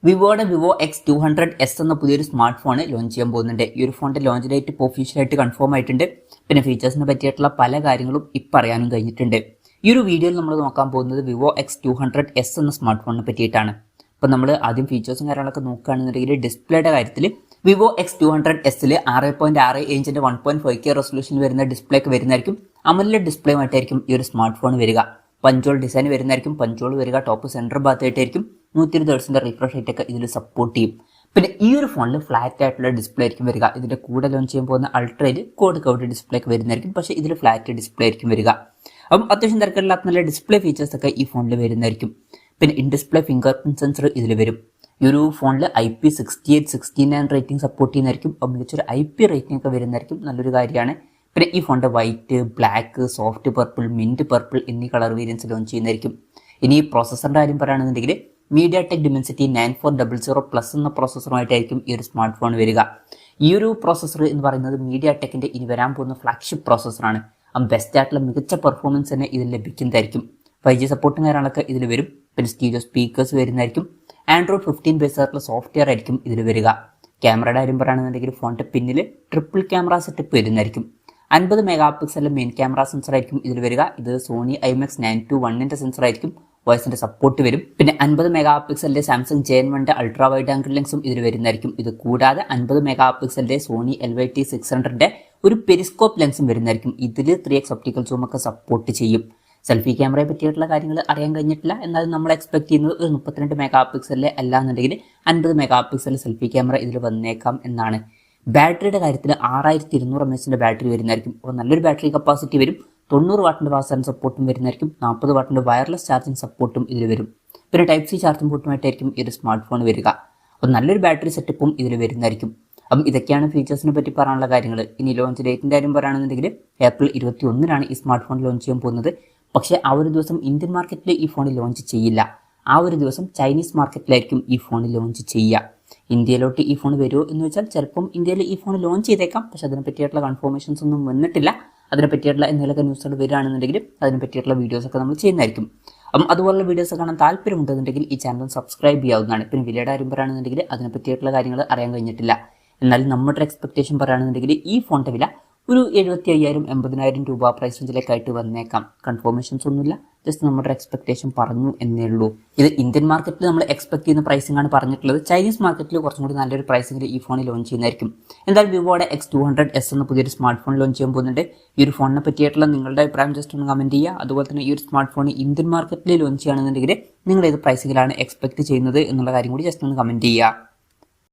വിവോയുടെ Vivo X200S എന്ന പുതിയൊരു smart phone launch ചെയ്യാൻ പോകുന്നുണ്ട്. ഈ ഒരു ഫോണിന്റെ ലോഞ്ച് ഡേറ്റ് ഇപ്പോൾ ഒഫീഷ്യലായിട്ട് കൺഫേം ആയിട്ടുണ്ട്. പിന്നെ ഫീച്ചേഴ്സിനെ പറ്റിയിട്ടുള്ള പല കാര്യങ്ങളും ഇപ്പം അറിയാനും കഴിഞ്ഞിട്ടുണ്ട്. ഈ ഒരു വീഡിയോയിൽ നമ്മൾ നോക്കാൻ പോകുന്നത് വിവോ X200S എന്ന സ്മാർട്ട് ഫോണിനെ പറ്റിയിട്ടാണ്. അപ്പോൾ നമ്മൾ ആദ്യം ഫീച്ചേഴ്സും കാര്യങ്ങളൊക്കെ നോക്കുകയാണെന്നുണ്ടെങ്കിൽ ഡിസ്പ്ലേയുടെ കാര്യത്തിൽ വിവോ X200Sൽ 6.6 ഇഞ്ചിന്റെ 1.5K റെസൊല്യൂഷൻ വരുന്ന ഡിസ്പ്ലേ ഒക്കെ വരുന്നതായിരിക്കും. അമോലെഡ് ഡിസ്പ്ലേ ആയിട്ടായിരിക്കും ഈ ഒരു സ്മാർട്ട് ഫോൺ വരിക. പഞ്ചോൾ ഡിസൈൻ വരുന്നതായിരിക്കും. പഞ്ചോൾ വരിക ടോപ്പ് സെൻറ്റർ ഭാഗത്തായിട്ടായിരിക്കും. 120 Hz റിഫ്രഷ് റേറ്റ് ഒക്കെ ഇതിൽ സപ്പോർട്ട് ചെയ്യും. പിന്നെ ഈ ഒരു ഫോണിൽ ഫ്ലാറ്റ് ആയിട്ടുള്ള ഡിസ്പ്ലേ ആയിരിക്കും വരിക. ഇതിന്റെ കൂടെ ലോഞ്ച് ചെയ്യാൻ പോകുന്ന അൾട്രയിൽ കോഡ് കൗഡ് ഡിസ്പ്ലേ ഒക്കെ വരുന്നതായിരിക്കും. പക്ഷേ ഇതിൽ ഫ്ലാറ്റ് ഡിസ്പ്ലേ ആയിരിക്കും വരിക. അപ്പം അത്യാവശ്യം തിരക്കില്ലാത്ത നല്ല ഡിസ്പ്ലേ ഫീച്ചേഴ്സ് ഒക്കെ ഈ ഫോണിൽ വരുന്നതായിരിക്കും. പിന്നെ in display finger print sensor ഇതിൽ വരും. ഈ ഒരു ഫോണിൽ IP68, 69 റേറ്റിംഗ് സപ്പോർട്ട് ചെയ്യുന്നതായിരിക്കും. അപ്പം മികച്ചൊരു IP റേറ്റിംഗ് ഒക്കെ വരുന്നതായിരിക്കും. നല്ലൊരു കാര്യമാണ്. പിന്നെ ഈ ഫോണിന്റെ white, black, soft purple, mint purple എന്നീ കളർ വേരിയൻസ് ലോഞ്ച് ചെയ്യുന്നതായിരിക്കും. ഇനി പ്രോസസറിന്റെ കാര്യം പറയുകയാണെന്നുണ്ടെങ്കിൽ MediaTek Dimensity 9400+ എന്ന പ്രോസസറുമായിട്ടായിരിക്കും ഈ ഒരു സ്മാർട്ട് ഫോൺ വരിക. ഈ ഒരു പ്രോസസർ എന്ന് പറയുന്നത് MediaTekന്റെ ഇനി വരാൻ പോകുന്ന ഫ്ലാഗ്ഷിപ്പ് പ്രോസസറാണ്. ബെസ്റ്റ് ആയിട്ടുള്ള മികച്ച പെർഫോമൻസ് തന്നെ ഇതിൽ ലഭിക്കുന്നതായിരിക്കും. 5G സപ്പോർട്ടും കാര്യങ്ങളൊക്കെ ഇതിൽ വരും. പിന്നെ സ്റ്റീരിയോ സ്പീക്കേഴ്സ് വരുന്നതായിരിക്കും. Android 15 ബേസ് ആയിട്ടുള്ള സോഫ്റ്റ്വെയർ ആയിരിക്കും ഇതിൽ വരിക. ക്യാമറയുടെ കാര്യം പറയുകയാണെന്നുണ്ടെങ്കിൽ ഫോണിന്റെ പിന്നിൽ ട്രിപ്പിൾ ക്യാമറ സെറ്റപ്പ് വരുന്നതായിരിക്കും. 50 മെഗാ മെയിൻ ക്യാമറ സെൻസർ ആയിരിക്കും ഇതിൽ വരിക. ഇത് സോണി IMX 921ന്റെ സെൻസർ ആയിരിക്കും. വോയിസിന്റെ സപ്പോർട്ട് വരും. പിന്നെ 50 മെഗാ സാംസങ് JN1ന്റെ അൾട്രാ വൈഡ് ആംഗിൾ ലെൻസും ഇതിൽ വരുന്നതായിരിക്കും. ഇത് കൂടാതെ 50 മെഗാ സോണി LYT600ന്റെ ഒരു പെരിസ്കോപ്പ് ലെൻസും വരുന്നതായിരിക്കും. ഇതിൽ 3x ഒപ്റ്റിക്കൽ സൂം ഒക്കെ സപ്പോർട്ട് ചെയ്യും. സെൽഫി ക്യാമറയെ പറ്റിയിട്ടുള്ള കാര്യങ്ങൾ അറിയാൻ കഴിഞ്ഞിട്ടില്ല. എന്നാലും നമ്മൾ എക്സ്പെക്ട് ചെയ്യുന്നത് ഒരു 32 മെഗാ അല്ലാന്നുണ്ടെങ്കിൽ 50 മെഗാ സെൽഫി ക്യാമറ ഇതിൽ വന്നേക്കാം എന്നാണ്. ബാറ്ററിയുടെ കാര്യത്തിൽ 6200 mAhന്റെ ബാറ്ററി വരുന്നതായിരിക്കും. അപ്പോൾ നല്ലൊരു ബാറ്ററി കപ്പാസിറ്റി വരും. 90 വാട്ടിന്റെ ഫാസ്റ്റ് ചാർജിംഗ് സപ്പോർട്ടും വരുന്നതായിരിക്കും. 40 വാട്ടിന്റെ വയർലെസ് ചാർജിംഗ് സപ്പോർട്ടും ഇതിൽ വരും. പിന്നെ Type C ചാർജിംഗ് പോർട്ടുമായിട്ടായിരിക്കും ഈ ഒരു സ്മാർട്ട് ഫോൺ വരിക. അപ്പോൾ നല്ലൊരു ബാറ്ററി സെറ്റപ്പും ഇതിൽ വരുന്നതായിരിക്കും. അപ്പം ഇതൊക്കെയാണ് ഫീച്ചേഴ്സിനെ പറ്റി പറയാനുള്ള കാര്യങ്ങൾ. ഇനി ലോഞ്ച് ഡേറ്റിന്റെ കാര്യം പറയുകയാണെന്നുണ്ടെങ്കിൽ ഏപ്രിൽ 21 ഈ സ്മാർട്ട് ഫോൺ ലോഞ്ച് ചെയ്യാൻ പോകുന്നത്. പക്ഷേ ആ ഒരു ദിവസം ഇന്ത്യൻ മാർക്കറ്റിൽ ഈ ഫോൺ ലോഞ്ച് ചെയ്യില്ല. ആ ഒരു ദിവസം ചൈനീസ് മാർക്കറ്റിലായിരിക്കും ഈ ഫോൺ ലോഞ്ച് ചെയ്യുക. ഇന്ത്യയിലോട്ട് ഈ ഫോൺ വരുമോ എന്ന് വെച്ചാൽ ചിലപ്പം ഇന്ത്യയിൽ ഈ ഫോൺ ലോഞ്ച് ചെയ്തേക്കാം. പക്ഷെ അതിനെ പറ്റിയിട്ടുള്ള കൺഫർമേഷൻസ് ഒന്നും വന്നിട്ടില്ല. അതിനെ പറ്റിയിട്ടുള്ള എന്തെങ്കിലുമൊക്കെ ന്യൂസുകൾ വരികയാണെന്നുണ്ടെങ്കിൽ അതിനെ പറ്റിയിട്ടുള്ള വീഡിയോസൊക്കെ നമ്മൾ ചെയ്യുന്നതായിരിക്കും. അപ്പം അതുപോലുള്ള വീഡിയോസ് കാണാൻ താല്പര്യമുണ്ടെന്നുണ്ടെങ്കിൽ ഈ ചാനൽ സബ്സ്ക്രൈബ് ചെയ്യാവുന്നതാണ്. പിന്നെ വിലയുടെ കാര്യം പറയുകയാണെന്നുണ്ടെങ്കിൽ അതിനെ പറ്റിയിട്ടുള്ള കാര്യങ്ങൾ അറിയാൻ കഴിഞ്ഞിട്ടില്ല. എന്നാലും നമ്മുടെ എക്സ്പെക്ടേഷൻ പറയുകയാണെന്നുണ്ടെങ്കിൽ ഈ ഫോണിൻ്റെ വില ഒരു 75,000 80,000 രൂപ പ്രൈസ് റേഞ്ചിലേക്കായിട്ട് വന്നേക്കാം. കൺഫർമേഷൻസ് ഒന്നുമില്ല, ജസ്റ്റ് നമ്മുടെ എക്സ്പെക്ടേഷൻ പറഞ്ഞു എന്നേ ഉള്ളൂ. ഇത് ഇന്ത്യൻ മാർക്കറ്റിൽ നമ്മൾ എക്സ്പെക്ട് ചെയ്യുന്ന പ്രൈസിംഗ് ആണ് പറഞ്ഞിട്ടുള്ളത്. ചൈനീസ് മാർക്കറ്റിൽ കുറച്ചും കൂടി നല്ലൊരു പ്രൈസിംഗിൽ ഈ ഫോൺ ലോഞ്ച് ചെയ്യുന്നതായിരിക്കും. എന്തായാലും വിവോയുടെ X200S എന്ന പുതിയൊരു സ്മാർട്ട് ഫോൺ ലോഞ്ച് ചെയ്യാൻ പോകുന്നുണ്ട്. ഈ ഒരു ഫോണിനെ പറ്റിയിട്ടുള്ള നിങ്ങളുടെ അഭിപ്രായം ജസ്റ്റ് ഒന്ന് കമന്റ് ചെയ്യുക. അതുപോലെ തന്നെ ഈ ഒരു സ്മാർട്ട് ഫോൺ ഇന്ത്യൻ മാർക്കറ്റിൽ ലോഞ്ച് ചെയ്യുകയാണെന്നുണ്ടെങ്കിൽ നിങ്ങൾ ഏത് പ്രൈസിംഗിലാണ് എക്സ്പെക്ട് ചെയ്യുന്നത് എന്നുള്ള കാര്യം കൂടി ജസ്റ്റ് ഒന്ന് കമന്റ് ചെയ്യുക.